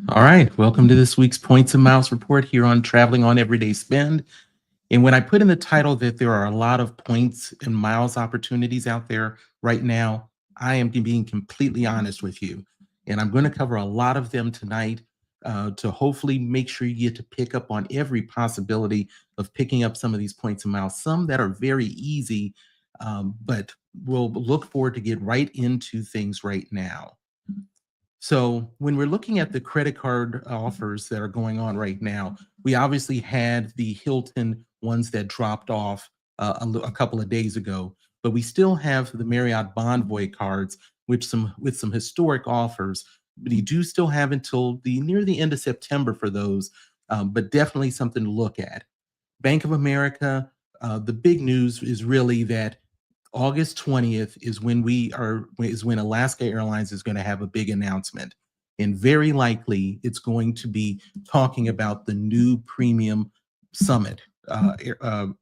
All right, welcome to this week's Points and Miles report here on Traveling on Everyday Spend. And when I put in the title that there are a lot of points and miles opportunities out there right now, I am being completely honest with you. And I'm going to cover a lot of them tonight to hopefully make sure you get to pick up on every possibility of picking up some of these points and miles, some that are very easy, but we'll look forward to get right into things right now. So when we're looking at the credit card offers that are going on right now, we obviously had the Hilton ones that dropped off a couple of days ago, but we still have the Marriott Bonvoy cards, which some with some historic offers. But you do still have until the near the end of September for those, but definitely something to look at. Bank of America, the big news is really that August 20th is when Alaska Airlines is going to have a big announcement. And very likely it's going to be talking about the new premium summit,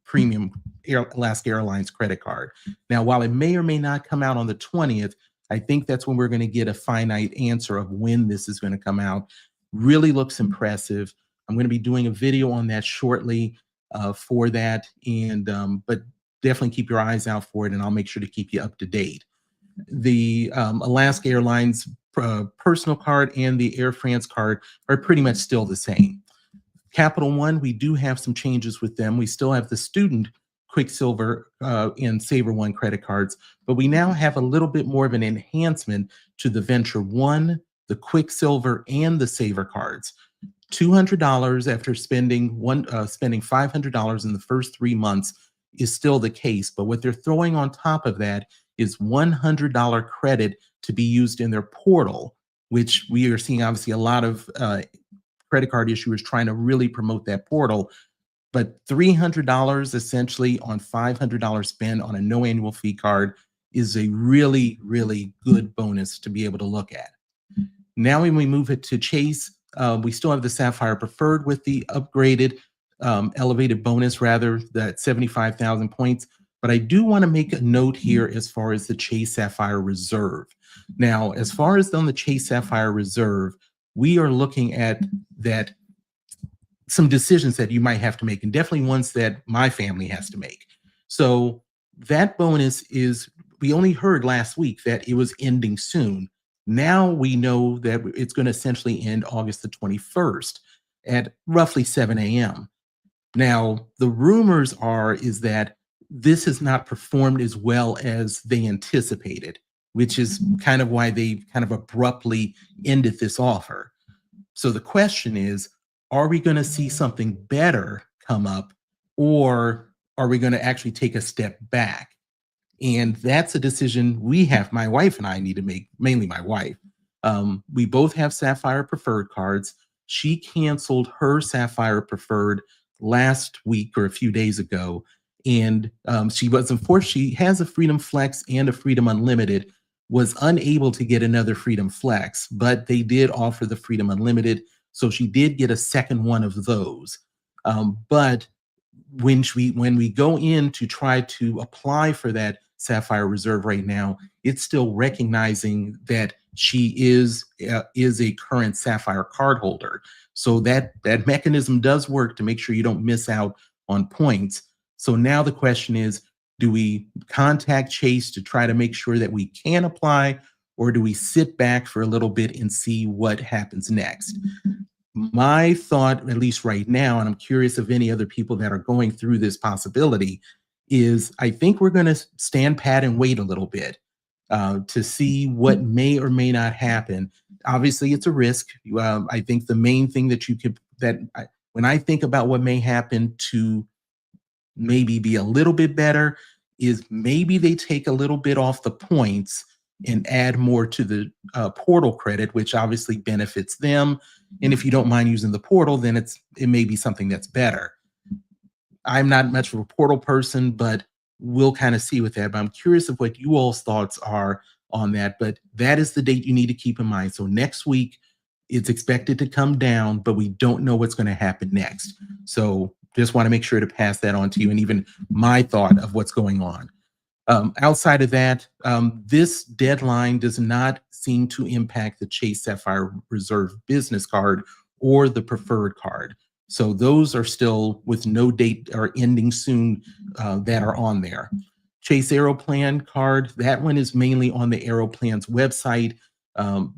premium Alaska Airlines credit card. Now, while it may or may not come out on the 20th, I think that's when we're going to get a finite answer of when this is going to come out. Really looks impressive. I'm going to be doing a video on that shortly for that. And but definitely keep your eyes out for it, and I'll make sure to keep you up to date. The Alaska Airlines personal card and the Air France card are pretty much still the same. Capital One, we do have some changes with them. We still have the student Quicksilver and Saver One credit cards, but we now have a little bit more of an enhancement to the Venture One, the Quicksilver, and the Saver cards. $200 after spending $500 in the first 3 months is still the case, but what they're throwing on top of that is $100 credit to be used in their portal, which we are seeing obviously a lot of credit card issuers trying to really promote that portal. But $300 essentially on $500 spend on a no annual fee card is a really, really good bonus to be able to look at. Now, when we move it to Chase, we still have the Sapphire Preferred with the upgraded elevated bonus, rather, that 75,000 points. But I do want to make a note here as far as the Chase Sapphire Reserve. Now, as far as on the Chase Sapphire Reserve, we are looking at that some decisions that you might have to make, and definitely ones that my family has to make. So that bonus is, we only heard last week that it was ending soon. Now we know that it's going to essentially end August the 21st at roughly 7 a.m. Now, the rumors is that this has not performed as well as they anticipated, which is kind of why they kind of abruptly ended this offer. So the question is, are we going to see something better come up, or are we going to actually take a step back? And that's a decision my wife and I need to make, mainly my wife. We both have Sapphire Preferred cards. She canceled her Sapphire Preferred last week or a few days ago. And she was, unfortunate, she has a Freedom Flex and a Freedom Unlimited, was unable to get another Freedom Flex, but they did offer the Freedom Unlimited. So she did get a second one of those. But when we go in to try to apply for that Sapphire Reserve right now, it's still recognizing that she is a current Sapphire card holder. So that mechanism does work to make sure you don't miss out on points. So now the question is, do we contact Chase to try to make sure that we can apply, or do we sit back for a little bit and see what happens next? My thought, at least right now, and I'm curious of any other people that are going through this possibility, is I think we're going to stand pat and wait a little bit to see what may or may not happen. Obviously, it's a risk. I think the main thing when I think about what may happen to maybe be a little bit better is maybe they take a little bit off the points and add more to the portal credit, which obviously benefits them. And if you don't mind using the portal, then it may be something that's better. I'm not much of a portal person, but we'll kind of see with that. But I'm curious of what you all's thoughts are on that. But that is the date you need to keep in mind. So next week, it's expected to come down, but we don't know what's going to happen next. So just want to make sure to pass that on to you, and even my thought of what's going on. Outside of that, this deadline does not seem to impact the Chase Sapphire Reserve business card or the preferred card. So those are still with no date or ending soon that are on there. Chase Aeroplan card, that one is mainly on the Aeroplan's website,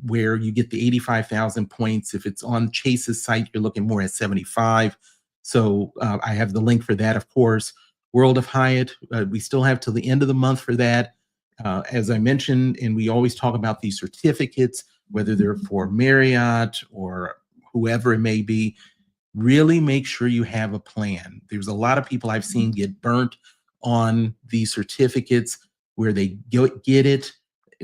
where you get the 85,000 points. If it's on Chase's site, you're looking more at 75. So I have the link for that, of course. World of Hyatt, we still have till the end of the month for that. As I mentioned, and we always talk about these certificates, whether they're for Marriott or whoever it may be, really make sure you have a plan. There's a lot of people I've seen get burnt on these certificates where they get it,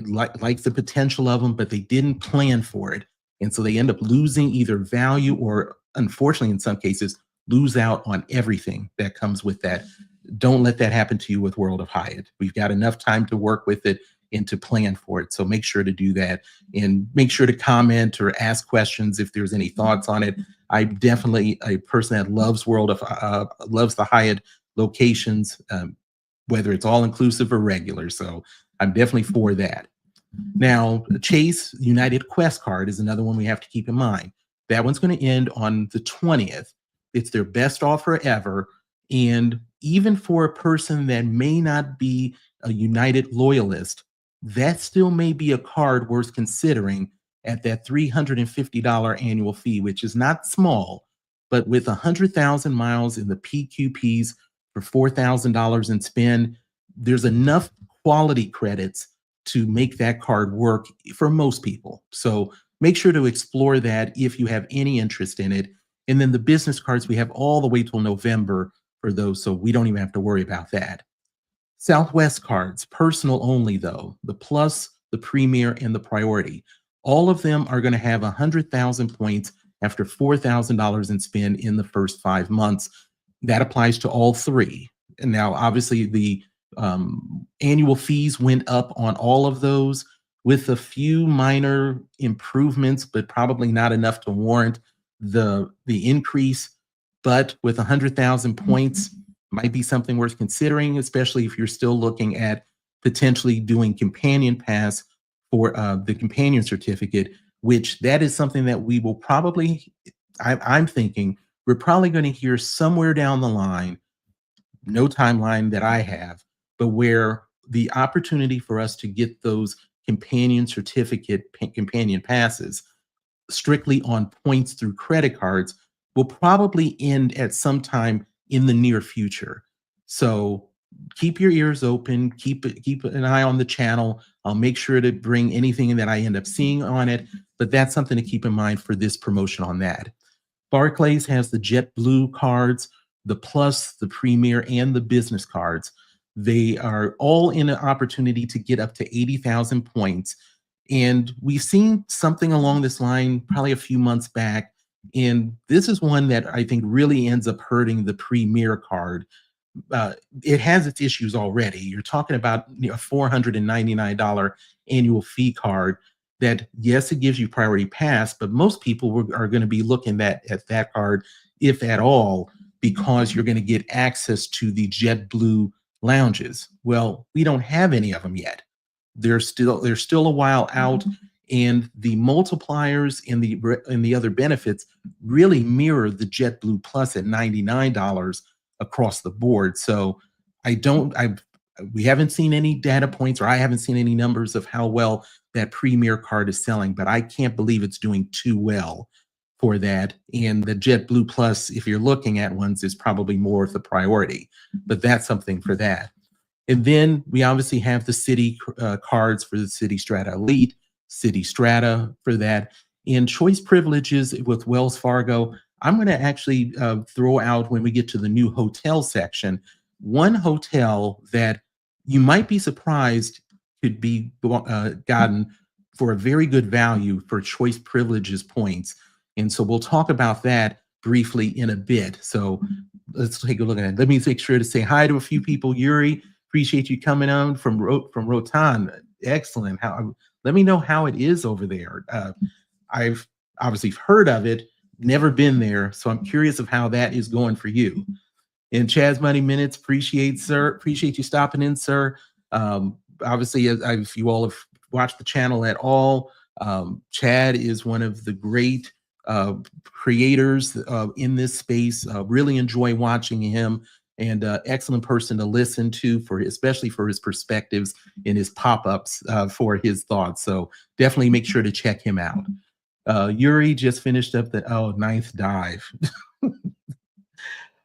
like the potential of them, but they didn't plan for it. And so they end up losing either value or, unfortunately, in some cases, lose out on everything that comes with that. Don't let that happen to you with World of Hyatt. We've got enough time to work with it and to plan for it. So make sure to do that, and make sure to comment or ask questions if there's any thoughts on it. I'm definitely a person that loves loves the Hyatt locations, whether it's all inclusive or regular. So I'm definitely for that. Now, Chase United Quest card is another one we have to keep in mind. That one's going to end on the 20th. It's their best offer ever. And even for a person that may not be a United loyalist, that still may be a card worth considering at that $350 annual fee, which is not small, but with 100,000 miles in the PQPs for $4,000 in spend, there's enough quality credits to make that card work for most people. So make sure to explore that if you have any interest in it. And then the business cards, we have all the way till November for those, so we don't even have to worry about that. Southwest cards, personal only though, the Plus, the Premier, and the Priority. All of them are going to have 100,000 points after $4,000 in spend in the first 5 months. That applies to all three. And now, obviously, the annual fees went up on all of those with a few minor improvements, but probably not enough to warrant the increase. But with 100,000 points, might be something worth considering, especially if you're still looking at potentially doing companion pass for the companion certificate, which that is something that we will probably, I'm thinking, we're probably going to hear somewhere down the line, no timeline that I have, but where the opportunity for us to get those companion companion passes strictly on points through credit cards will probably end at some time in the near future. So keep your ears open, keep an eye on the channel. I'll make sure to bring anything that I end up seeing on it, but that's something to keep in mind for this promotion on that. Barclays has the JetBlue cards, the Plus, the Premier, and the business cards. They are all in an opportunity to get up to 80,000 points. And we've seen something along this line probably a few months back. And this is one that I think really ends up hurting the Premier card. It has its issues already. You're talking about a $499 annual fee card that, yes, it gives you priority pass, but most people are going to be looking at that card, if at all, because you're going to get access to the JetBlue lounges. Well, we don't have any of them yet. They're still a while out, and the multipliers and the other benefits really mirror the JetBlue Plus at $99 across the board. So we haven't seen any data points, or I haven't seen any numbers of how well that Premier card is selling, but I can't believe it's doing too well for that. And the JetBlue Plus, if you're looking at ones, is probably more of the priority, but that's something for that. And then we obviously have the Citi cards for the Citi Strata Elite, Citi Strata for that. And choice privileges with Wells Fargo, I'm going to actually throw out when we get to the new hotel section, one hotel that you might be surprised could be gotten for a very good value for choice privileges points. And so we'll talk about that briefly in a bit. So let's take a look at it. Let me make sure to say hi to a few people. Yuri, appreciate you coming on from Rotan. Excellent. Let me know how it is over there. I've obviously heard of it, never been there, so I'm curious of how that is going for you. And Chaz Money Minutes, appreciate you stopping in, sir. Obviously, if you all have watched the channel at all, Chad is one of the great creators in this space. Really enjoy watching him, and excellent person to listen to for, especially for his perspectives and his pop-ups for his thoughts. So definitely make sure to check him out. Yuri just finished up the ninth dive.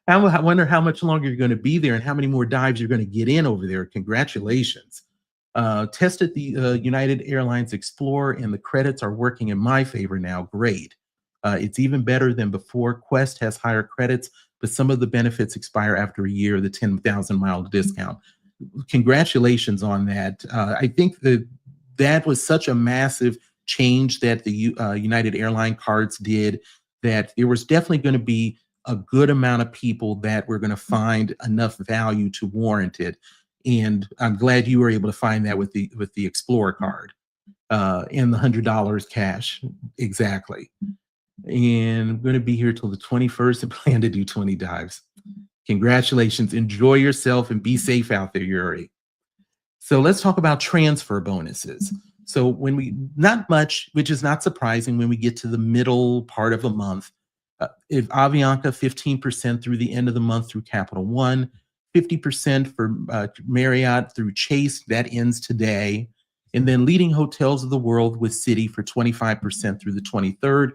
I wonder how much longer you're going to be there and how many more dives you're going to get in over there. Congratulations. Tested the United Airlines Explorer, and the credits are working in my favor now. Great. It's even better than before. Quest has higher credits, but some of the benefits expire after a year, the 10,000-mile discount. Congratulations on that. I think that was such a massive change that the United Airline cards did, that there was definitely going to be a good amount of people that were going to find enough value to warrant it. And I'm glad you were able to find that with the Explorer card and the $100 cash. Exactly. And I'm going to be here till the 21st and plan to do 20 dives. Congratulations. Enjoy yourself and be safe out there, Yuri. So let's talk about transfer bonuses. So when not much, which is not surprising when we get to the middle part of a month. If Avianca, 15% through the end of the month through Capital One, 50% for Marriott through Chase, that ends today. And then leading hotels of the world with Citi for 25% through the 23rd.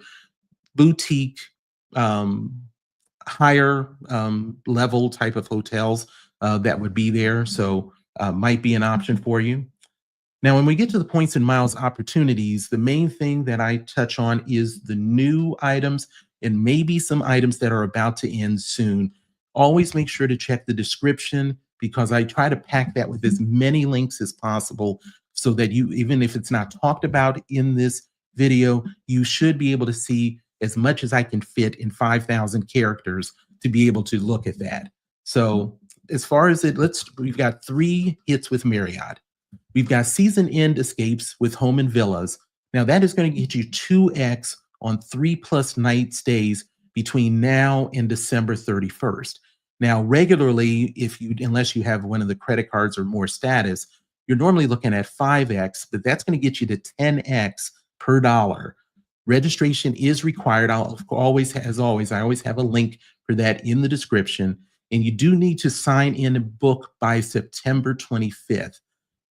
Boutique, higher level type of hotels that would be there. So might be an option for you. Now, when we get to the points and miles opportunities, the main thing that I touch on is the new items and maybe some items that are about to end soon. Always make sure to check the description, because I try to pack that with as many links as possible so that you, even if it's not talked about in this video, you should be able to see as much as I can fit in 5,000 characters to be able to look at that. So as far as we've got 3 hits with Marriott. We've got season end escapes with home and villas. Now that is going to get you 2x on 3+ night stays between now and December 31st. Now, regularly, unless you have one of the credit cards or more status, you're normally looking at 5x, but that's going to get you to 10x per dollar. Registration is required. I always have a link for that in the description. And you do need to sign in and book by September 25th.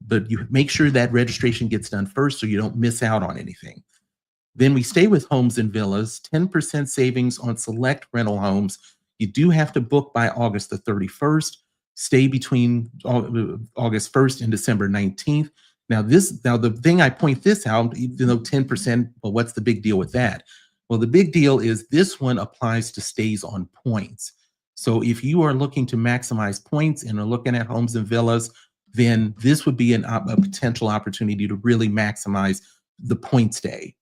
But you make sure that registration gets done first so you don't miss out on anything. Then we stay with homes and villas, 10% savings on select rental homes. You do have to book by August the 31st, stay between August 1st and December 19th. Now the thing I point this out, even though 10%, well, what's the big deal with that? Well, the big deal is this one applies to stays on points. So if you are looking to maximize points and are looking at homes and villas, then this would be a potential opportunity to really maximize the point stay.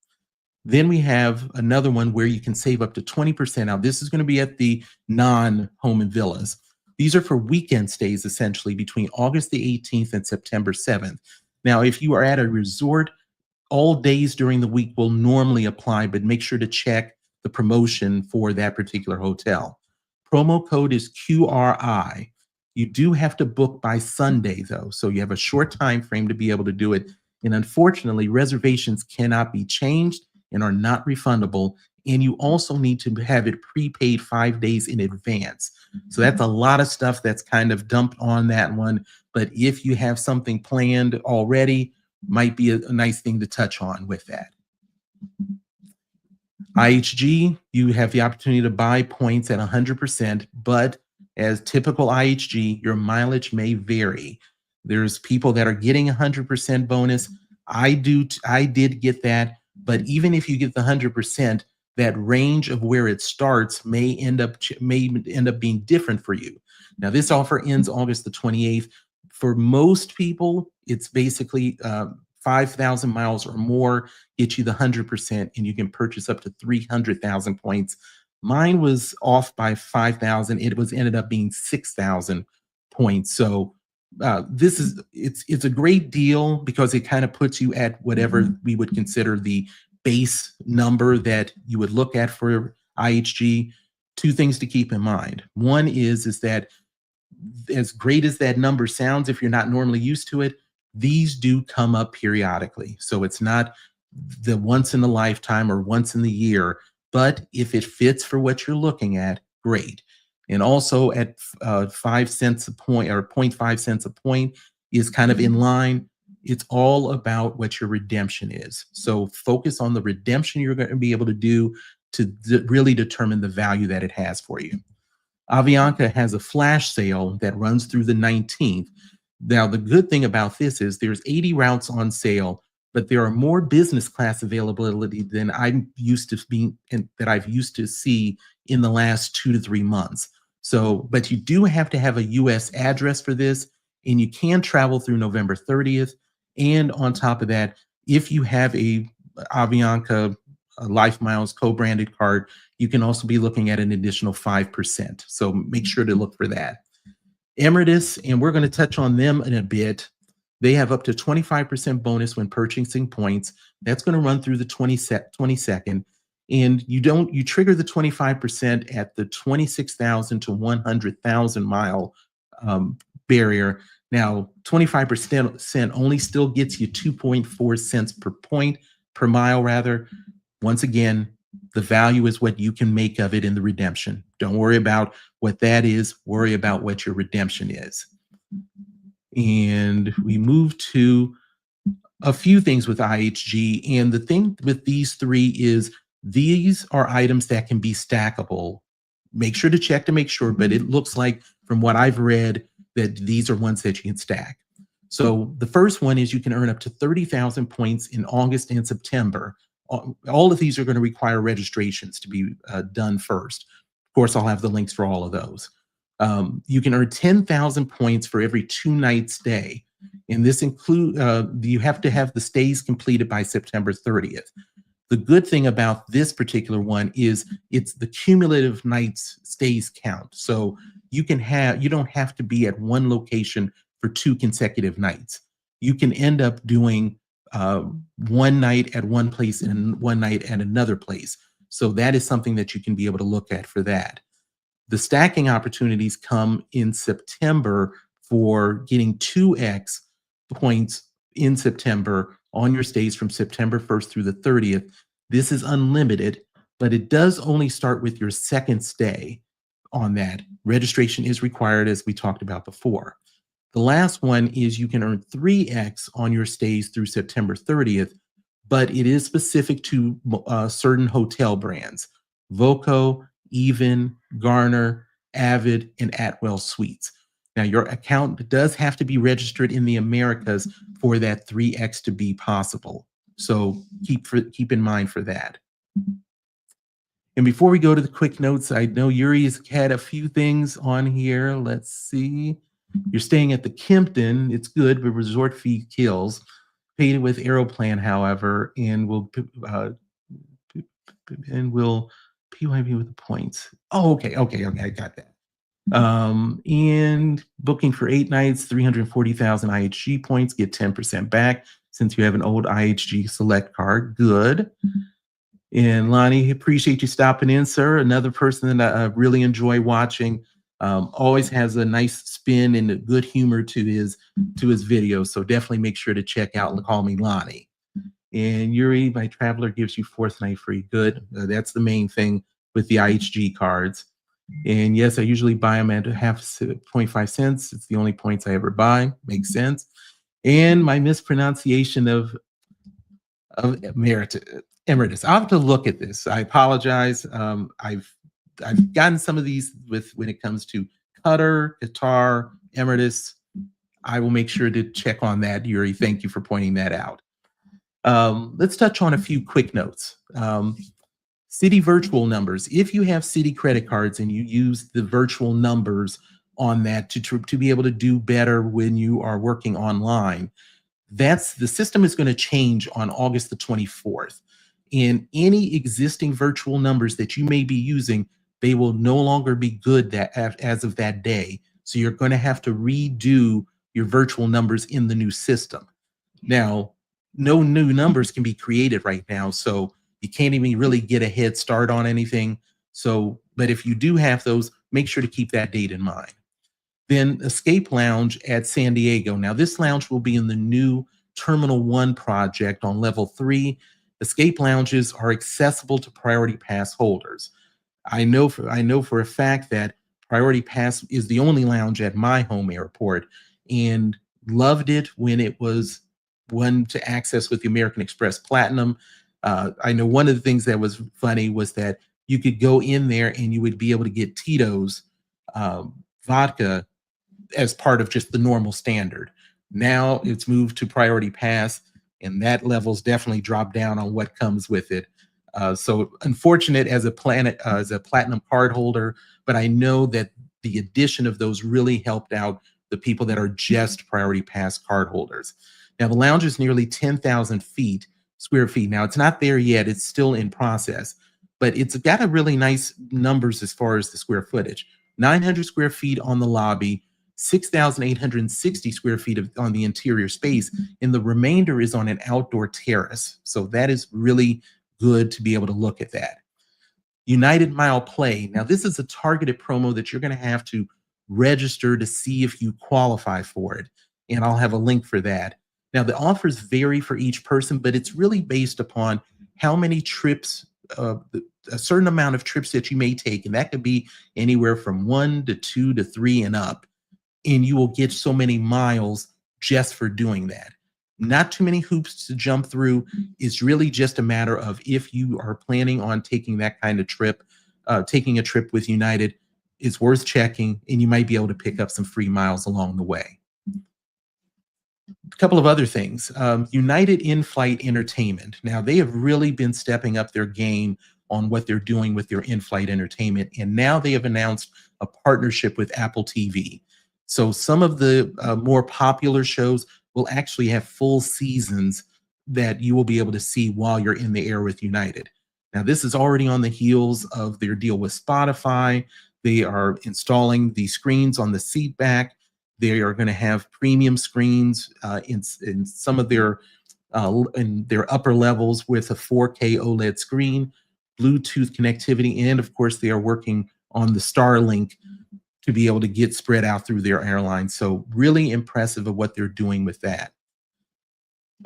Then we have another one where you can save up to 20%. Now, this is going to be at the non-home and villas. These are for weekend stays, essentially, between August the 18th and September 7th. Now, if you are at a resort, all days during the week will normally apply, but make sure to check the promotion for that particular hotel. Promo code is QRI. You do have to book by Sunday, though, so you have a short time frame to be able to do it. And unfortunately, reservations cannot be changed and are not refundable. And you also need to have it prepaid 5 days in advance. So that's a lot of stuff that's kind of dumped on that one. But if you have something planned already, might be a nice thing to touch on with that. IHG, you have the opportunity to buy points at 100%, but as typical IHG, your mileage may vary. There's people that are getting 100% bonus. I did get that, but even if you get the 100%, that range of where it starts may end up being different for you. Now, this offer ends August the 28th. For most people, it's basically 5,000 miles or more, get you the 100%, and you can purchase up to 300,000 points. Mine was off by 5,000. It ended up being 6,000 points. So it's a great deal because it kind of puts you at whatever we would consider the base number that you would look at for IHG. Two things to keep in mind. One is that as great as that number sounds, if you're not normally used to it, these do come up periodically. So it's not the once in a lifetime or once in the year, but if it fits for what you're looking at, great. And also at 5 cents a point or 0.5 cents a point is kind of in line. It's all about what your redemption is. So focus on the redemption you're going to be able to do to really determine the value that it has for you. Avianca has a flash sale that runs through the 19th. Now, the good thing about this is there's 80 routes on sale, but there are more business class availability than I'm used to being that I've used to see in the last 2 to 3 months. So, but you do have to have a US address for this, and you can travel through November 30th. And on top of that, if you have a Avianca Life Miles co-branded card, you can also be looking at an additional 5%. So make sure to look for that. Emirates, and we're going to touch on them in a bit. They have up to 25% bonus when purchasing points. That's going to run through the 22nd. And you trigger the 25% at the 26,000 to 100,000 mile barrier. Now, 25% only still gets you 2.4 cents per point per mile rather. Once again, the value is what you can make of it in the redemption. Don't worry about what that is. Worry about what your redemption is. And we move to a few things with IHG. And the thing with these three is these are items that can be stackable. Make sure to check to make sure, but it looks like from what I've read that these are ones that you can stack. So the first one is you can earn up to 30,000 points in August and September. All of these are going to require registrations to be done first. Of course, I'll have the links for all of those. You can earn 10,000 points for every 2-night stay. And this includes, you have to have the stays completed by September 30th. The good thing about this particular one is it's the cumulative nights stays count. So you don't have to be at one location for 2 consecutive nights. You can end up doing one night at one place and one night at another place. So that is something that you can be able to look at for that. The stacking opportunities come in September for getting 2x points in September on your stays from September 1st through the 30th. This is unlimited, but it does only start with your second stay on that. Registration is required, as we talked about before. The last one is you can earn 3x on your stays through September 30th, but it is specific to certain hotel brands: Voco, Even, Garner, Avid, and Atwell Suites. Now, your account does have to be registered in the Americas for that 3x to be possible. So keep in mind for that. And before we go to the quick notes, I know Yuri's had a few things on here. Let's see. You're staying at the Kimpton. It's good, but resort fee kills. Paid with Aeroplan, however, and will PYB with the points. Oh, okay, I got that. And booking for 8 nights, 340,000 IHG points, get 10% back since you have an old IHG Select card. Good. And Lonnie, appreciate you stopping in, sir. Another person that I really enjoy watching. Always has a nice spin and a good humor to his videos. So definitely make sure to check out and call me Lonnie. And Yuri, my traveler, gives you 4th night free. Good. That's the main thing with the IHG cards. And yes, I usually buy them at 0.5 cents. It's the only points I ever buy. Makes sense. And my mispronunciation of Emirates. I'll have to look at this. I apologize. I've gotten some of these when it comes to Qatar, Emirates. I will make sure to check on that, Yuri. Thank you for pointing that out. Let's touch on a few quick notes. Citi virtual numbers. If you have Citi credit cards and you use the virtual numbers on that to be able to do better when you are working online, the system is going to change on August the 24th. And any existing virtual numbers that you may be using, they will no longer be good as of that day. So you're going to have to redo your virtual numbers in the new system. Now, no new numbers can be created right now, so you can't even really get a head start on anything. So, but if you do have those, make sure to keep that date in mind. Then Escape Lounge at San Diego. Now, this lounge will be in the new Terminal 1 project on level 3. Escape lounges are accessible to Priority Pass holders. I know for a fact that Priority Pass is the only lounge at my home airport, and loved it when it was one to access with the American Express Platinum. I know one of the things that was funny was that you could go in there and you would be able to get Tito's vodka as part of just the normal standard. Now it's moved to Priority Pass, and that level's definitely dropped down on what comes with it. So unfortunate as a platinum card holder, but I know that the addition of those really helped out the people that are just Priority Pass card holders. Now the lounge is nearly 10,000 square feet. Now it's not there yet; it's still in process, but it's got a really nice numbers as far as the square footage. 900 square feet on the lobby, 6,860 square feet on the interior space, and the remainder is on an outdoor terrace. So that is really good to be able to look at that. United Mile Play. Now, this is a targeted promo that you're going to have to register to see if you qualify for it. And I'll have a link for that. Now, the offers vary for each person, but it's really based upon how many trips, a certain amount of trips that you may take. And that could be anywhere from 1 to 2 to 3 and up. And you will get so many miles just for doing that. Not too many hoops to jump through. It's really just a matter of if you are planning on taking that kind of trip, taking a trip with United, it's worth checking, and you might be able to pick up some free miles along the way. A couple of other things. United in-flight entertainment. Now, they have really been stepping up their game on what they're doing with their in-flight entertainment, and now they have announced a partnership with Apple TV. So some of the more popular shows will actually have full seasons that you will be able to see while you're in the air with United. Now, this is already on the heels of their deal with Spotify. They are installing the screens on the seat back. They are going to have premium screens in some of their in their upper levels with a 4K OLED screen, Bluetooth connectivity, and of course, they are working on the Starlink to be able to get spread out through their airlines. So really impressive of what they're doing with that.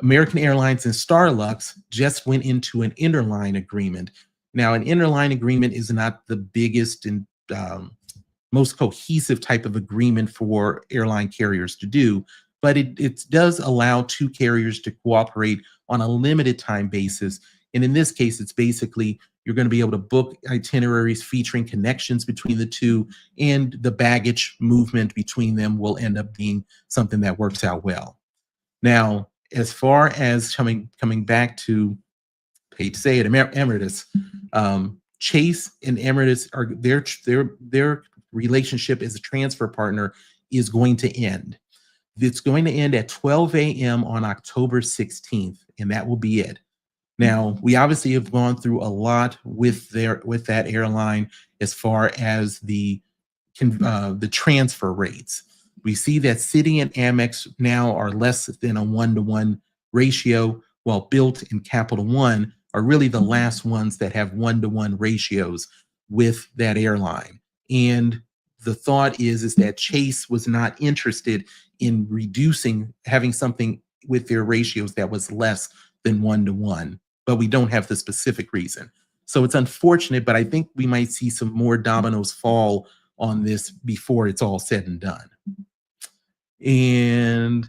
American Airlines and Starlux just went into an interline agreement. Now, an interline agreement is not the biggest and most cohesive type of agreement for airline carriers to do, but it does allow two carriers to cooperate on a limited time basis. And in this case, it's basically you're going to be able to book itineraries featuring connections between the two, and the baggage movement between them will end up being something that works out well. Now, as far as coming back to, hate to say it, Emirates, Chase and Emirates are their relationship as a transfer partner is going to end. It's going to end at 12 a.m. on October 16th, and that will be it. Now, we obviously have gone through a lot with that airline as far as the transfer rates. We see that Citi and Amex now are less than a 1-to-1 ratio, while Bilt and Capital One are really the last ones that have 1-to-1 ratios with that airline. And the thought is that Chase was not interested in having something with their ratios that was less than 1-to-1. But we don't have the specific reason. So it's unfortunate, but I think we might see some more dominoes fall on this before it's all said and done. And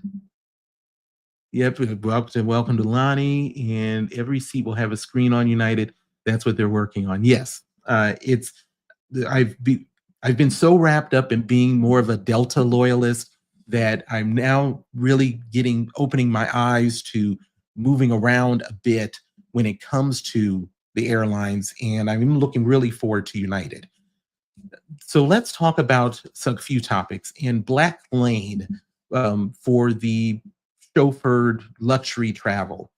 yep, welcome to Lonnie. And every seat will have a screen on United. That's what they're working on. Yes, I've been so wrapped up in being more of a Delta loyalist that I'm now really opening my eyes to moving around a bit when it comes to the airlines, and I'm looking really forward to United. So let's talk about a few topics. In Blacklane, for the chauffeured luxury travel,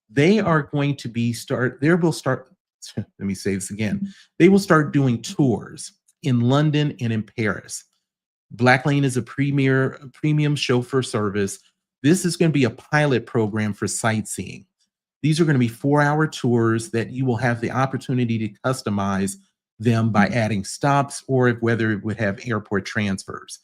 they are going to let me say this again. They will start doing tours in London and in Paris. Blacklane is a premium chauffeur service. This is going to be a pilot program for Sightseeing. These are going to be 4-hour tours that you will have the opportunity to customize them by adding stops or whether it would have airport transfers.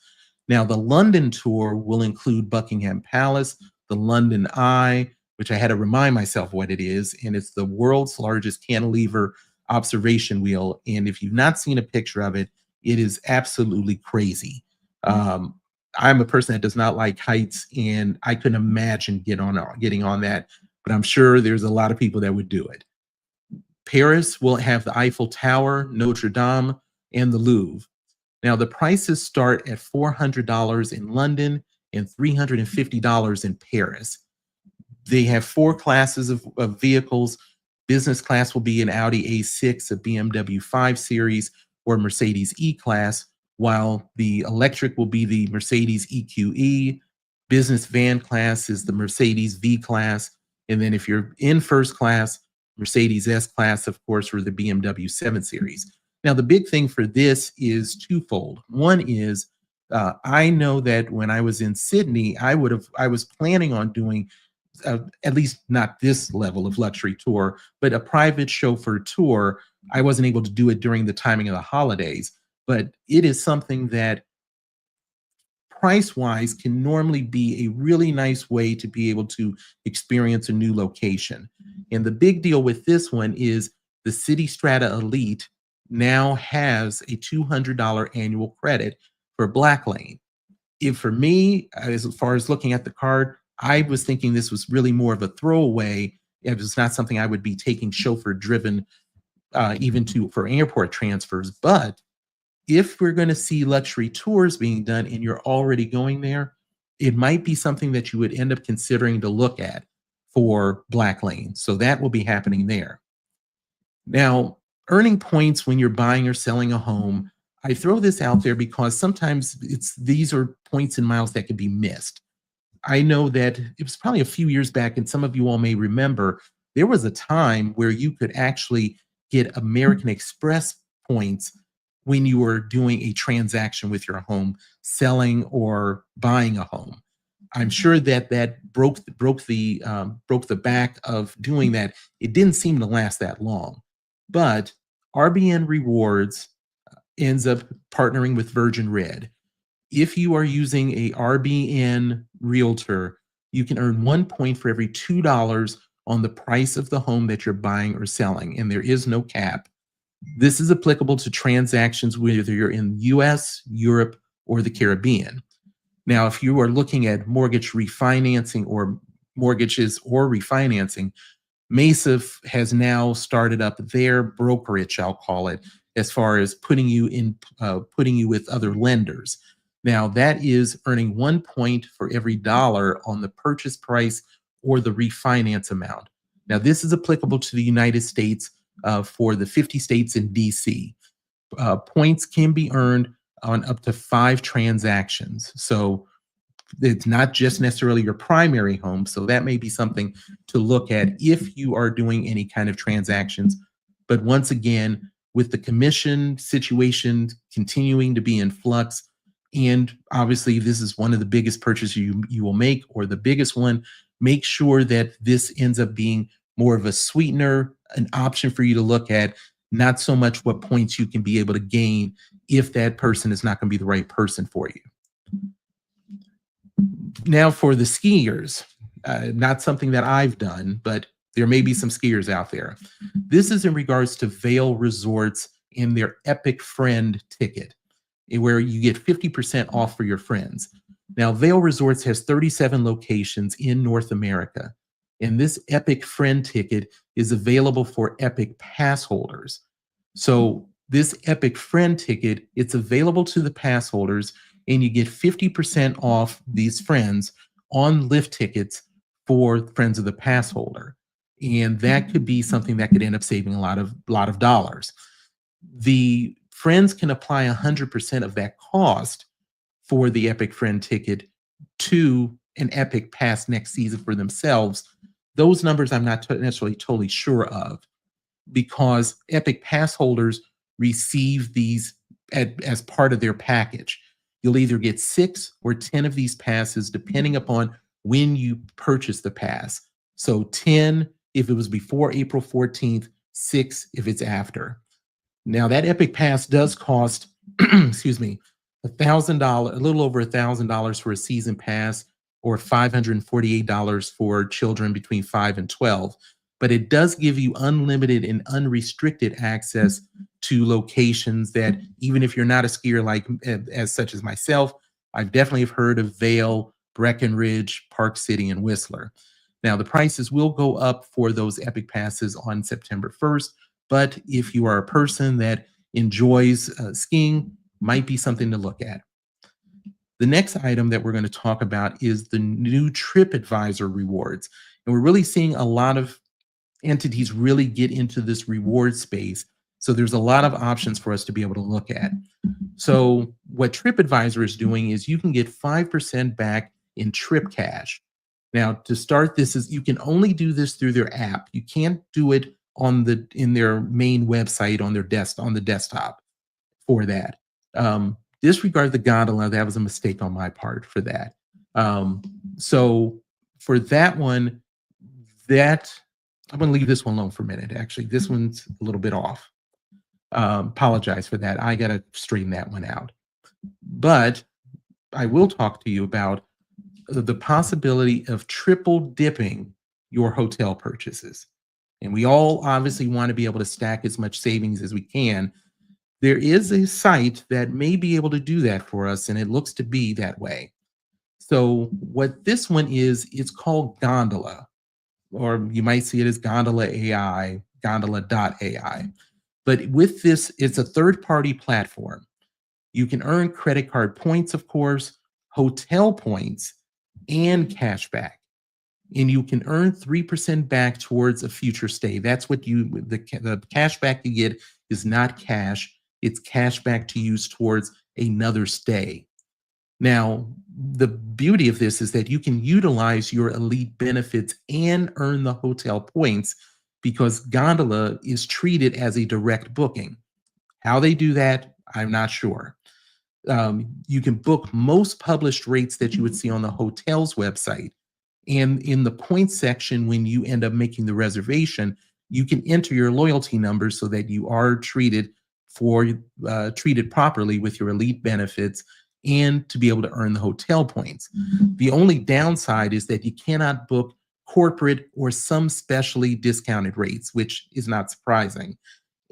Now, the London tour will include Buckingham Palace, the London Eye, which I had to remind myself what it is, and it's the world's largest cantilever observation wheel. And if you've not seen a picture of it, it is absolutely crazy. Um, I'm a person that does not like heights, and I couldn't imagine getting on that. But I'm sure there's a lot of people that would do it. Paris will have the Eiffel Tower, Notre Dame, and the Louvre. Now, the prices start at $400 in London and $350 in Paris. They have four classes of vehicles. Business class will be an Audi A6, a BMW 5 Series, or Mercedes E-Class, while the electric will be the Mercedes EQE. Business van class is the Mercedes V-Class. And then if you're in first class, Mercedes S-Class, of course, or the BMW 7 Series. Now, the big thing for this is twofold. One is I know that when I was in Sydney, I was planning on doing at least not this level of luxury tour, but a private chauffeur tour. I wasn't able to do it during the timing of the holidays, but it is something that price wise can normally be a really nice way to be able to experience a new location. And the big deal with this one is the City Strata Elite now has a $200 annual credit for Blacklane. If for me, as far as looking at the card, I was thinking this was really more of a throwaway. It was not something I would be taking chauffeur driven, even to for airport transfers. But if we're going to see luxury tours being done and you're already going there, it might be something that you would end up considering to look at for Blacklane. So that will be happening there. Now, earning points when you're buying or selling a home, I throw this out there because sometimes these are points and miles that can be missed. I know that it was probably a few years back, and some of you all may remember, there was a time where you could actually get American Express points when you were doing a transaction with your home, selling or buying a home. I'm sure that broke the back of doing that. It didn't seem to last that long, but RBN Rewards ends up partnering with Virgin Red. If you are using a RBN realtor, you can earn 1 point for every $2 on the price of the home that you're buying or selling, and there is no cap. This is applicable to transactions whether you're in the US, Europe, or the Caribbean. Now, if you are looking at mortgage refinancing or mortgages or refinancing, Mesa has now started up their brokerage, I'll call it, as far as putting you with other lenders. Now, that is earning 1 point for every dollar on the purchase price or the refinance amount. Now, this is applicable to the United States for the 50 states in DC. Points can be earned on up to 5 transactions. So it's not just necessarily your primary home. So that may be something to look at if you are doing any kind of transactions. But once again, with the commission situation continuing to be in flux, and obviously this is one of the biggest purchases you will make, or the biggest one, make sure that this ends up being more of a sweetener, an option for you to look at, not so much what points you can be able to gain if that person is not going to be the right person for you. Now for the skiers, not something that I've done, but there may be some skiers out there. This is in regards to Vail Resorts in their Epic Friend ticket, where you get 50% off for your friends. Now, Vail Resorts has 37 locations in North America, and this Epic Friend ticket is available for Epic Pass holders. So this Epic Friend ticket, it's available to the pass holders, and you get 50% off these friends on lift tickets for friends of the pass holder. And that could be something that could end up saving a lot of dollars. The friends can apply 100% of that cost for the Epic Friend ticket to an Epic Pass next season for themselves. Those numbers I'm not necessarily totally sure of, because Epic Pass holders receive these as part of their package. You'll either get 6 or 10 of these passes depending upon when you purchase the pass. So 10 if it was before April 14th, 6 if it's after. Now that Epic Pass does cost, excuse me, $1,000, a little over $1,000 for a season pass, or $548 for children between 5 and 12. But it does give you unlimited and unrestricted access to locations that, even if you're not a skier like as such as myself, I've definitely have heard of Vail, Breckenridge, Park City, and Whistler. Now, the prices will go up for those Epic passes on September 1st, but if you are a person that enjoys skiing, might be something to look at. The next item that we're going to talk about is the new TripAdvisor rewards. And we're really seeing a lot of entities really get into this reward space. So there's a lot of options for us to be able to look at. So what TripAdvisor is doing is you can get 5% back in trip cash. Now, to start this, is you can only do this through their app. You can't do it in their main website on the desktop for that. Disregard the gondola. That was a mistake on my part for that. So for that one, I'm going to leave this one alone for a minute. Actually, this one's a little bit off. Apologize for that. I got to straighten that one out. But I will talk to you about the possibility of triple dipping your hotel purchases. And we all obviously want to be able to stack as much savings as we can. There is a site that may be able to do that for us, and it looks to be that way. So what this one is, it's called Gondola, or you might see it as Gondola AI, gondola.ai. But with this, it's a third-party platform. You can earn credit card points, of course, hotel points, and cash back. And you can earn 3% back towards a future stay. That's what the cash back you get is not cash. It's cash back to use towards another stay. Now, the beauty of this is that you can utilize your elite benefits and earn the hotel points, because Gondola is treated as a direct booking. How they do that, I'm not sure. You can book most published rates that you would see on the hotel's website. And in the points section, when you end up making the reservation, you can enter your loyalty number so that you are treated properly with your elite benefits and to be able to earn the hotel points. The only downside is that you cannot book corporate or some specially discounted rates, which is not surprising.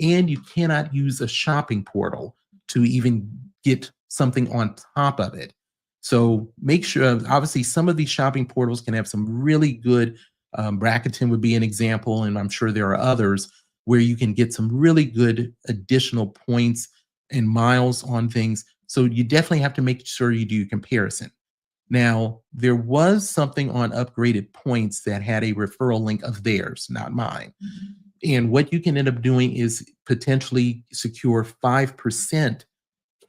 And you cannot use a shopping portal to even get something on top of it. So make sure, obviously, some of these shopping portals can have some really good, Rakuten would be an example, and I'm sure there are others where you can get some really good additional points and miles on things. So you definitely have to make sure you do your comparison. Now, there was something on Upgraded Points that had a referral link of theirs, not mine. And what you can end up doing is potentially secure 5%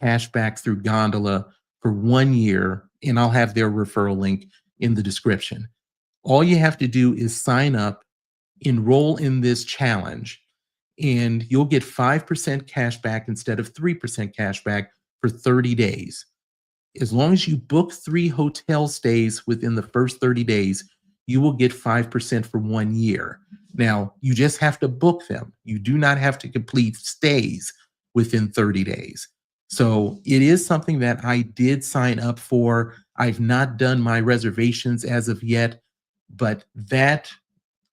cash back through Gondola for 1 year, and I'll have their referral link in the description. All you have to do is sign up, enroll in this challenge, and you'll get 5% cash back instead of 3% cash back for 30 days. As long as you book 3 hotel stays within the first 30 days, you will get 5% for 1 year. Now, you just have to book them. You do not have to complete stays within 30 days. So it is something that I did sign up for. I've not done my reservations as of yet, but that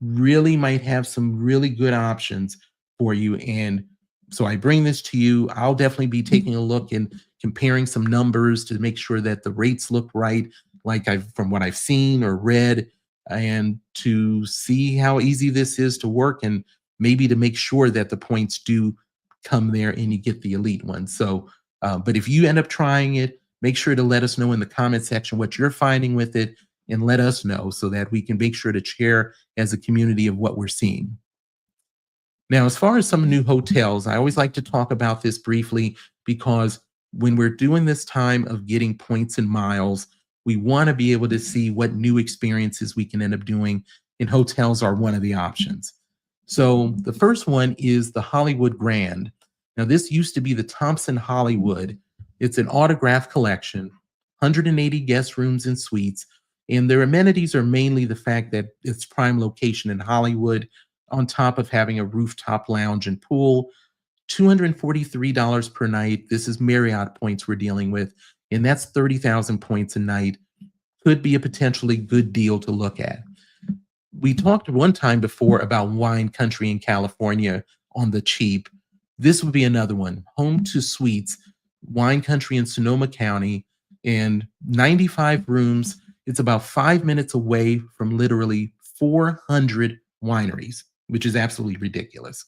really might have some really good options for you. And so I bring this to you. I'll definitely be taking a look and comparing some numbers to make sure that the rates look right, from what I've seen or read, and to see how easy this is to work, and maybe to make sure that the points do come there and you get the elite ones. So, but if you end up trying it, make sure to let us know in the comment section what you're finding with it, and let us know so that we can make sure to share as a community of what we're seeing. Now, as far as some new hotels, I always like to talk about this briefly, because when we're doing this time of getting points and miles, we want to be able to see what new experiences we can end up doing, and hotels are one of the options. So the first one is the Hollywood Grand. Now, this used to be the Thompson Hollywood. It's an autograph collection, 180 guest rooms and suites, and their amenities are mainly the fact that it's prime location in Hollywood, on top of having a rooftop lounge and pool, $243 per night. This is Marriott points we're dealing with, and that's 30,000 points a night. Could be a potentially good deal to look at. We talked one time before about wine country in California on the cheap. This would be another one. Home to Suites, wine country in Sonoma County, and 95 rooms. It's about 5 minutes away from literally 400 wineries, which is absolutely ridiculous.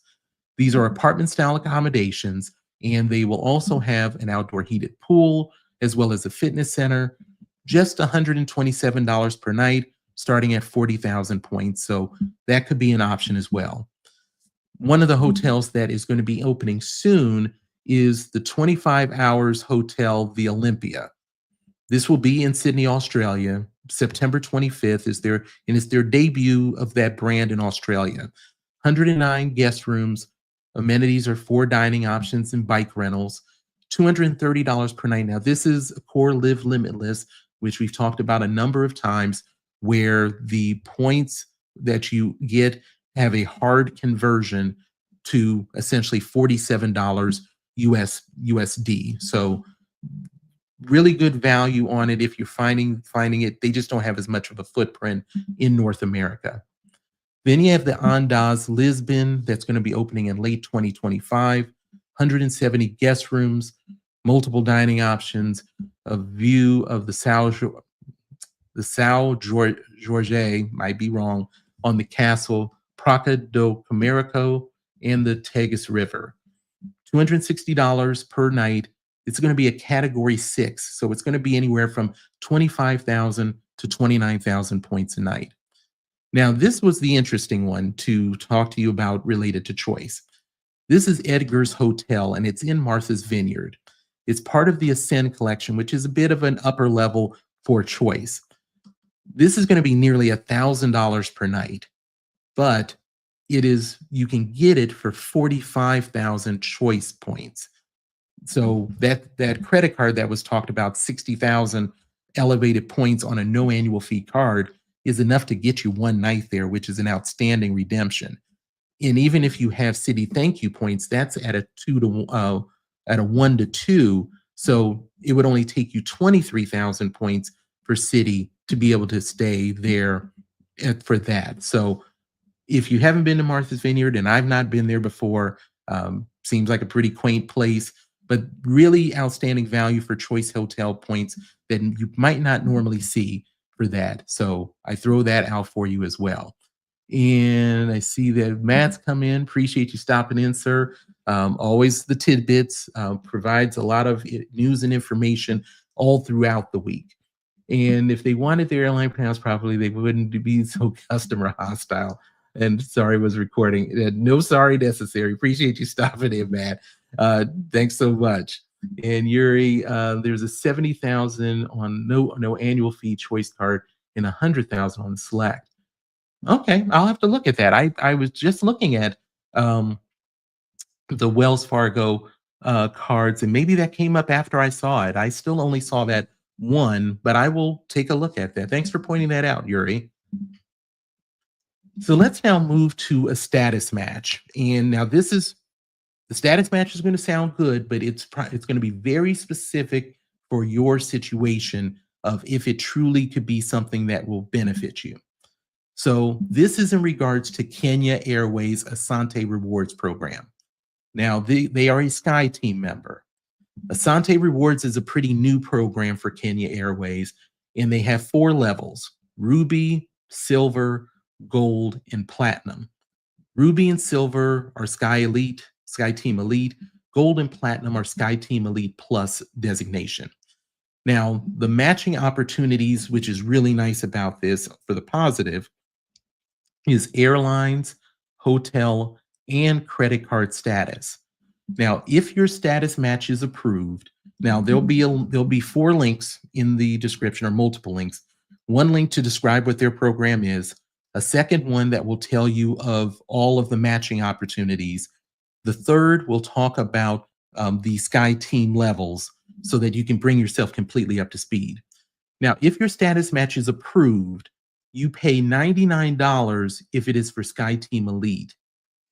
These are apartment style accommodations, and they will also have an outdoor heated pool as well as a fitness center. Just $127 per night, starting at 40,000 points. So that could be an option as well. One of the hotels that is going to be opening soon is the 25 Hours Hotel, the Olympia. This will be in Sydney, Australia. September 25th is their, and it's their debut of that brand in Australia. 109 guest rooms. Amenities are 4 dining options and bike rentals. $230 per night. Now, this is Accor Live Limitless, which we've talked about a number of times, where the points that you get have a hard conversion to essentially $47 USD. So really good value on it if you're finding it. They just don't have as much of a footprint in North America. Then you have the Andaz Lisbon that's going to be opening in late 2025. 170 guest rooms, multiple dining options, a view of the São Jorge, might be wrong, on the castle, Praca do Camarico, and the Tagus River. $260 per night. It's going to be a category 6, so it's going to be anywhere from 25,000 to 29,000 points a night. Now, this was the interesting one to talk to you about related to choice. This is Edgar's Hotel, and it's in Martha's Vineyard. It's part of the Ascend collection, which is a bit of an upper level for choice. This is going to be nearly $1,000 per night, but you can get it for 45,000 choice points. So that credit card that was talked about, 60,000 elevated points on a no annual fee card, is enough to get you one night there, which is an outstanding redemption. And even if you have Citi thank you points, that's at a 1 to 2. So it would only take you 23,000 points for Citi to be able to stay there for that. So if you haven't been to Martha's Vineyard, and I've not been there before, seems like a pretty quaint place, but really outstanding value for choice hotel points that you might not normally see for that. So I throw that out for you as well. And I see that Matt's come in. Appreciate you stopping in, sir. Always the tidbits, provides a lot of news and information all throughout the week. And if they wanted their airline pronounced properly, they wouldn't be so customer hostile. And sorry, was recording. No sorry necessary. Appreciate you stopping in, Matt. Thanks so much. And Yuri, there's a 70,000 on no annual fee choice card and 100,000 on Select. Okay, I'll have to look at that. I was just looking at the Wells Fargo cards, and maybe that came up after I saw it. I still only saw that one, but I will take a look at that. Thanks for pointing that out, Yuri. So let's now move to a status match. And now the status match is going to sound good, but it's going to be very specific for your situation of if it truly could be something that will benefit you. So this is in regards to Kenya Airways Asante Rewards program. Now, they are a Skyteam member. Asante Rewards is a pretty new program for Kenya Airways, and they have 4 levels: Ruby, Silver, Gold, and Platinum. Ruby and Silver are Skyteam Elite. Gold and Platinum are Skyteam Elite Plus designation. Now, the matching opportunities, which is really nice about this for the positive, is airlines, hotel, and credit card status. Now, if your status match is approved, now there'll be 4 links in the description, or multiple links. One link to describe what their program is, a second one that will tell you of all of the matching opportunities. The third will talk about the Skyteam levels so that you can bring yourself completely up to speed. Now, if your status match is approved, you pay $99 if it is for Skyteam Elite,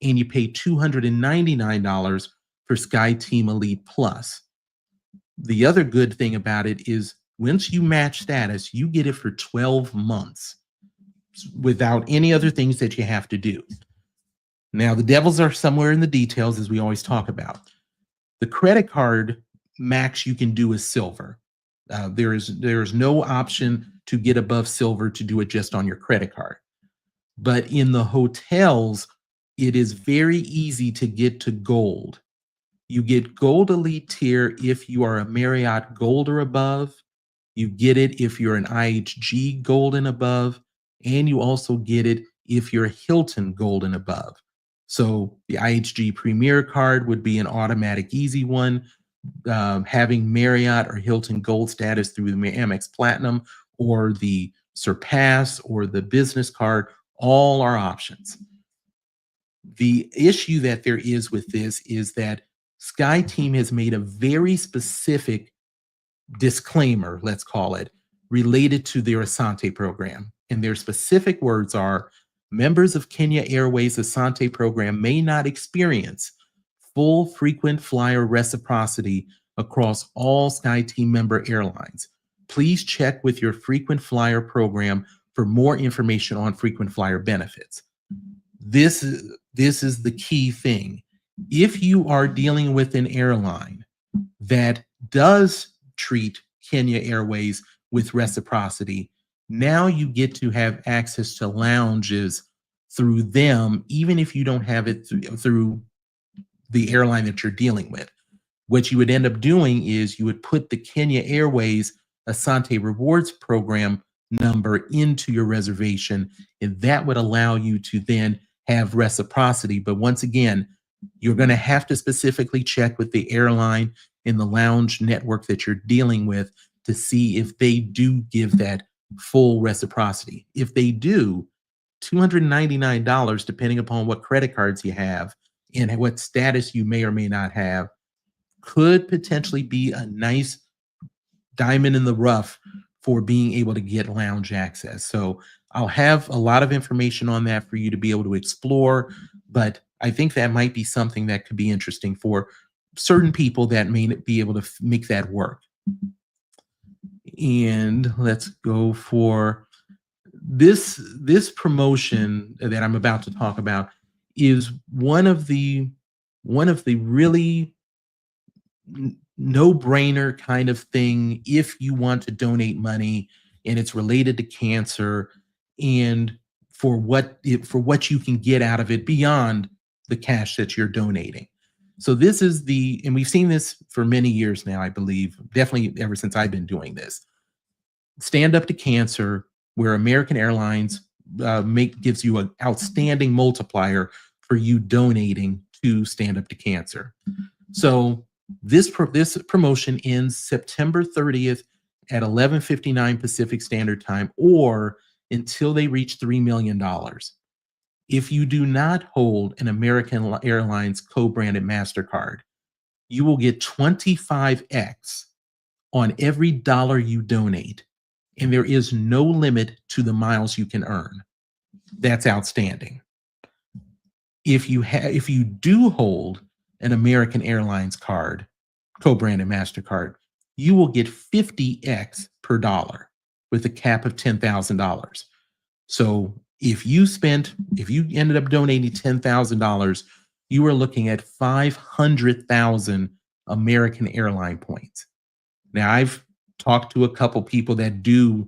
and you pay $299 for Skyteam Elite Plus. The other good thing about it is once you match status, you get it for 12 months without any other things that you have to do. Now, the devils are somewhere in the details, as we always talk about. The credit card max you can do is silver. There is no option to get above silver to do it just on your credit card. But in the hotels, it is very easy to get to gold. You get gold elite tier if you are a Marriott gold or above. You get it if you're an IHG gold and above. And you also get it if you're Hilton gold and above. So the IHG Premier card would be an automatic easy one. Having Marriott or Hilton gold status through the Amex Platinum or the Surpass or the business card, all are options. The issue that there is with this is that Skyteam has made a very specific disclaimer, let's call it, related to their Asante program. And their specific words are, members of Kenya Airways Asante program may not experience full frequent flyer reciprocity across all Skyteam member airlines. Please check with your frequent flyer program for more information on frequent flyer benefits. This is the key thing. If you are dealing with an airline that does treat Kenya Airways with reciprocity, now you get to have access to lounges through them, even if you don't have it through the airline that you're dealing with. What you would end up doing is you would put the Kenya Airways Asante Rewards program number into your reservation, and that would allow you to then have reciprocity. But once again, you're going to have to specifically check with the airline in the lounge network that you're dealing with to see if they do give that full reciprocity. If they do, $299, depending upon what credit cards you have and what status you may or may not have, could potentially be a nice diamond in the rough for being able to get lounge access. So I'll have a lot of information on that for you to be able to explore, but I think that might be something that could be interesting for certain people that may be able to make that work. And let's go for this promotion that I'm about to talk about is one of the really no-brainer kind of thing if you want to donate money and it's related to cancer and for what you can get out of it beyond the cash that you're donating. So this is and we've seen this for many years now, I believe, definitely ever since I've been doing this. Stand Up to Cancer, where American Airlines gives you an outstanding multiplier for you donating to Stand Up to Cancer. So this promotion ends September 30th at 11:59 Pacific Standard Time, or until they reach $3 million. If you do not hold an American Airlines co-branded MasterCard, you will get 25x on every dollar you donate, and there is no limit to the miles you can earn. That's outstanding. If you do hold an American Airlines card, co-branded MasterCard, you will get 50x per dollar with a cap of $10,000. So if you ended up donating $10,000, you are looking at 500,000 American airline points. Now, I've talked to a couple people that do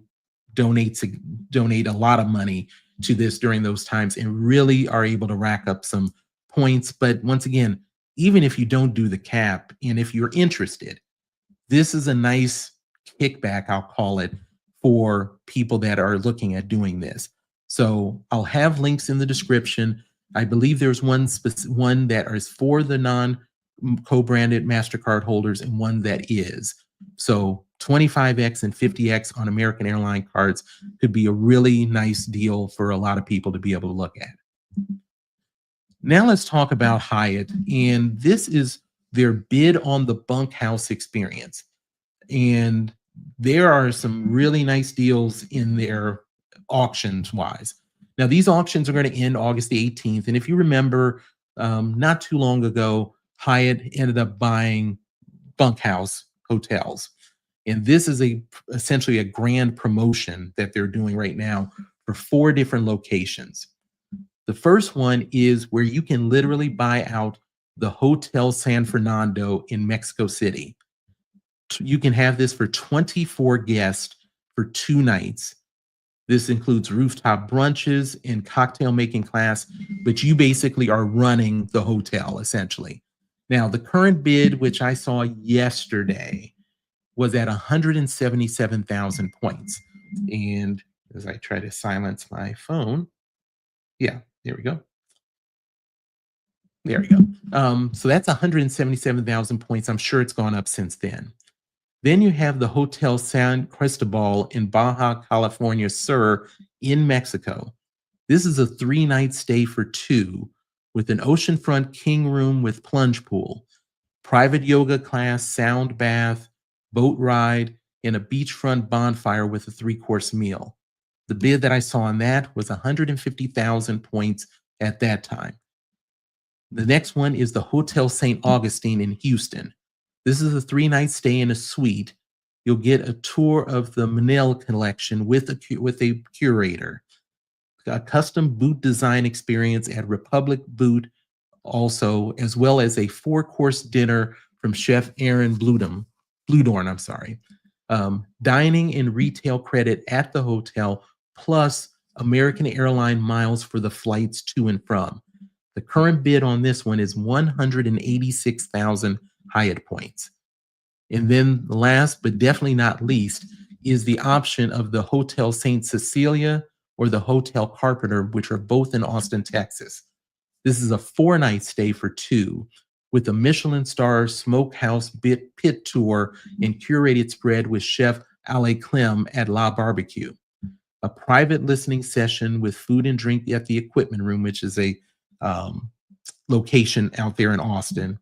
donate a lot of money to this during those times and really are able to rack up some points. But once again, even if you don't do the cap, and if you're interested, this is a nice kickback, I'll call it, for people that are looking at doing this. So I'll have links in the description. I believe there's one that is for the non-co-branded MasterCard holders and one that is. So 25x and 50x on American Airline cards could be a really nice deal for a lot of people to be able to look at. Now let's talk about Hyatt, and this is their bid on the Bunkhouse experience. And there are some really nice deals in there auctions wise. Now these auctions are going to end August the 18th. And if you remember, not too long ago, Hyatt ended up buying Bunkhouse hotels. And this is essentially a grand promotion that they're doing right now for 4 different locations. The first one is where you can literally buy out the Hotel San Fernando in Mexico City. You can have this for 24 guests for 2 nights. This includes rooftop brunches and cocktail making class, but you basically are running the hotel essentially. Now, the current bid, which I saw yesterday, was at 177,000 points. And as I try to silence my phone, yeah, there we go. There we go. So that's 177,000 points. I'm sure it's gone up since then. Then you have the Hotel San Cristobal in Baja California Sur in Mexico. This is a 3-night stay for 2 with an oceanfront king room with plunge pool, private yoga class, sound bath, boat ride, and a beachfront bonfire with a 3-course meal. The bid that I saw on that was 150,000 points at that time. The next one is the Hotel St. Augustine in Houston. This is a 3-night stay in a suite. You'll get a tour of the Manil collection with a curator, a custom boot design experience at Republic Boot also, as well as a 4-course dinner from Chef Aaron Bludorn, I'm sorry. Dining and retail credit at the hotel, plus American Airline miles for the flights to and from. The current bid on this one is 186,000 Hyatt points. And then last, but definitely not least, is the option of the Hotel St. Cecilia or the Hotel Carpenter, which are both in Austin, Texas. This is a 4-night stay for 2 with a Michelin star smokehouse pit tour and curated spread with Chef Ale Clem at La Barbecue. A private listening session with food and drink at the equipment room, which is a location out there in Austin.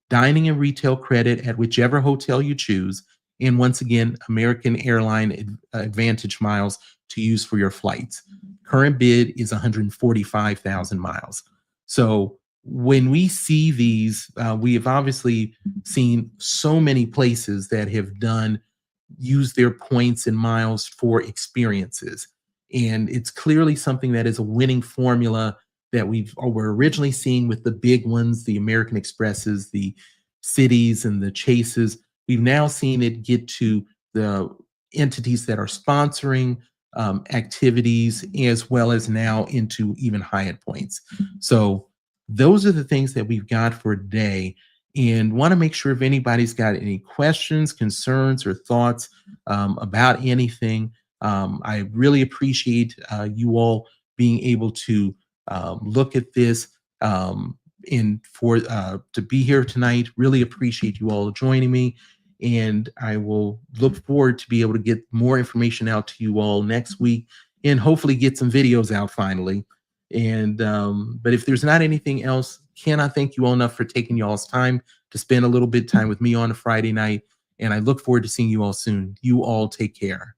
Dining and retail credit at whichever hotel you choose. And once again, American Airline Advantage miles to use for your flights. Current bid is 145,000 miles. So when we see these, we have obviously seen so many places that have use their points and miles for experiences. And it's clearly something that is a winning formula that we're originally seeing with the big ones, the American Expresses, the Cities, and the Chases. We've now seen it get to the entities that are sponsoring activities, as well as now into even Hyatt points. So those are the things that we've got for today, and want to make sure if anybody's got any questions, concerns, or thoughts about anything. I really appreciate you all being able to look at this and to be here tonight. Really appreciate you all joining me, and I will look forward to be able to get more information out to you all next week and hopefully get some videos out finally. And but if there's not anything else, cannot thank you all enough for taking y'all's time to spend a little bit of time with me on a Friday night, and I look forward to seeing you all soon. You all take care.